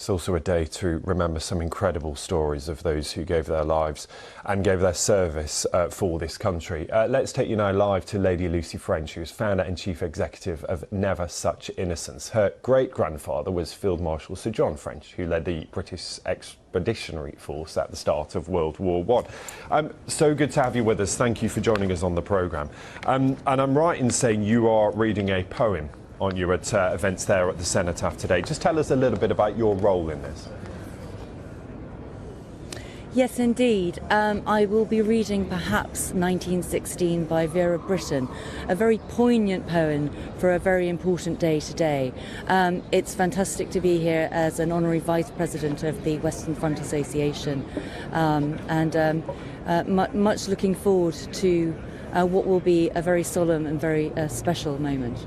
It's also a day to remember some incredible stories of those who gave their lives and gave their service for this country. Let's take you now live to Lady Lucy French, who is founder and chief executive of Never Such Innocence. Her great-grandfather was Field Marshal Sir John French, who led the British Expeditionary Force at the start of World War I. So good to have you with us. Thank you for joining us on the programme. And I'm right in saying you are reading a poem, aren't you, at events there at the Cenotaph today. Just tell us a little bit about your role in this. Yes, indeed. I will be reading Perhaps 1916 by Vera Brittain, a very poignant poem for a very important day today. It's fantastic to be here as an honorary vice president of the Western Front Association, and much looking forward to what will be a very solemn and very special moment.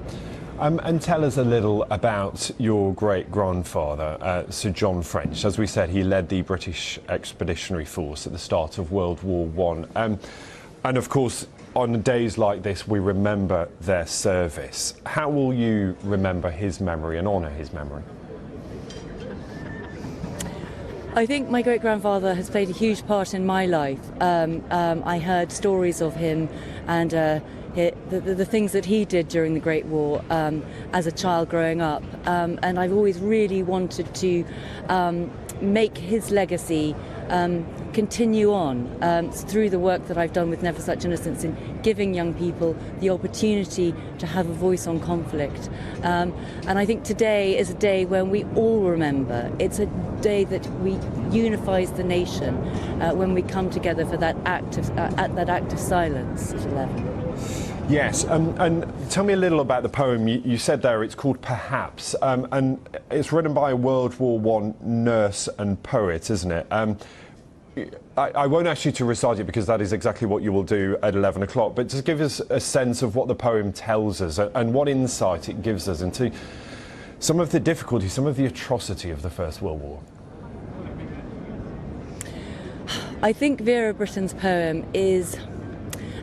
And tell us a little about your great-grandfather, Sir John French. As we said, he led the British Expeditionary Force at the start of World War I. And of course, on days like this, we remember their service. How will you remember his memory and honour his memory? I think my great-grandfather has played a huge part in my life. I heard stories of him and the things that he did during the Great War as a child growing up, and I've always really wanted to make his legacy continue on through the work that I've done with Never Such Innocence in giving young people the opportunity to have a voice on conflict. And I think today is a day when we all remember. It's a day that unifies the nation when we come together for that act of silence at 11. Yes, and tell me a little about the poem. You said there it's called Perhaps, and it's written by a World War I nurse and poet, isn't it? I won't ask you to recite it because that is exactly what you will do at 11 o'clock, but just give us a sense of what the poem tells us and what insight it gives us into some of the difficulty, some of the atrocity of the First World War. I think Vera Brittain's poem is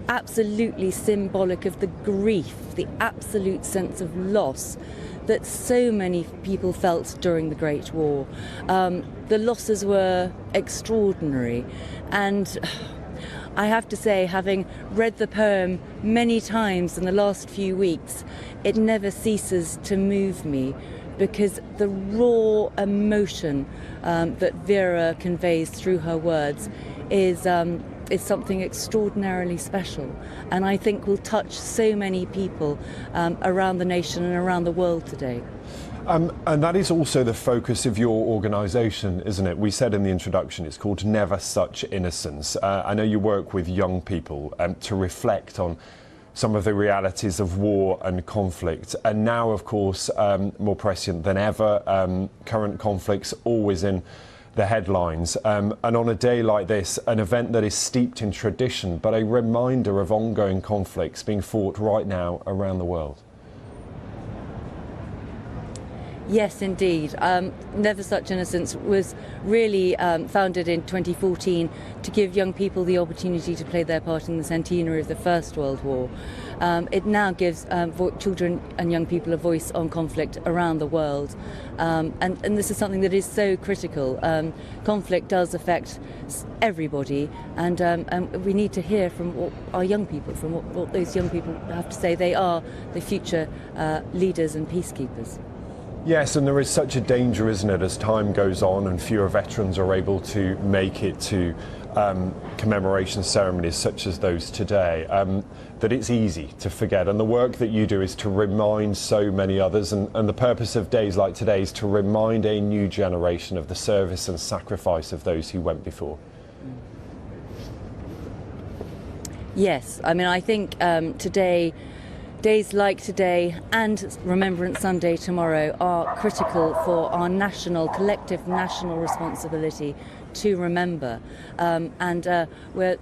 absolutely symbolic of the grief, the absolute sense of loss that so many people felt during the Great War. The losses were extraordinary, and I have to say, having read the poem many times in the last few weeks, it never ceases to move me, because the raw emotion that Vera conveys through her words is something extraordinarily special, and I think will touch so many people around the nation and around the world today. And that is also the focus of your organisation, isn't it? We said in the introduction it's called Never Such Innocence. I know you work with young people to reflect on some of the realities of war and conflict, and now of course more prescient than ever, current conflicts always in the headlines, and on a day like this, an event that is steeped in tradition but a reminder of ongoing conflicts being fought right now around the world. Yes, indeed. Never Such Innocence was really founded in 2014 to give young people the opportunity to play their part in the centenary of the First World War. It now gives children and young people a voice on conflict around the world. And this is something that is so critical. Conflict does affect everybody, and we need to hear from what our young people, from what those young people have to say. They are the future leaders and peacekeepers. Yes, and there is such a danger, isn't it, as time goes on and fewer veterans are able to make it to commemoration ceremonies such as those today, that it's easy to forget. And the work that you do is to remind so many others, and the purpose of days like today is to remind a new generation of the service and sacrifice of those who went before. Yes, I mean, I think days like today and Remembrance Sunday tomorrow are critical for our collective national responsibility to remember. We're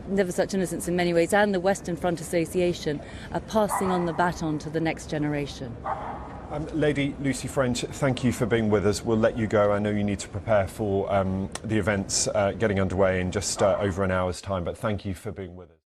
Never Such Innocence in many ways, and the Western Front Association are passing on the baton to the next generation. Lady Lucy French, thank you for being with us. We'll let you go. I know you need to prepare for the events getting underway in just over an hour's time, but thank you for being with us.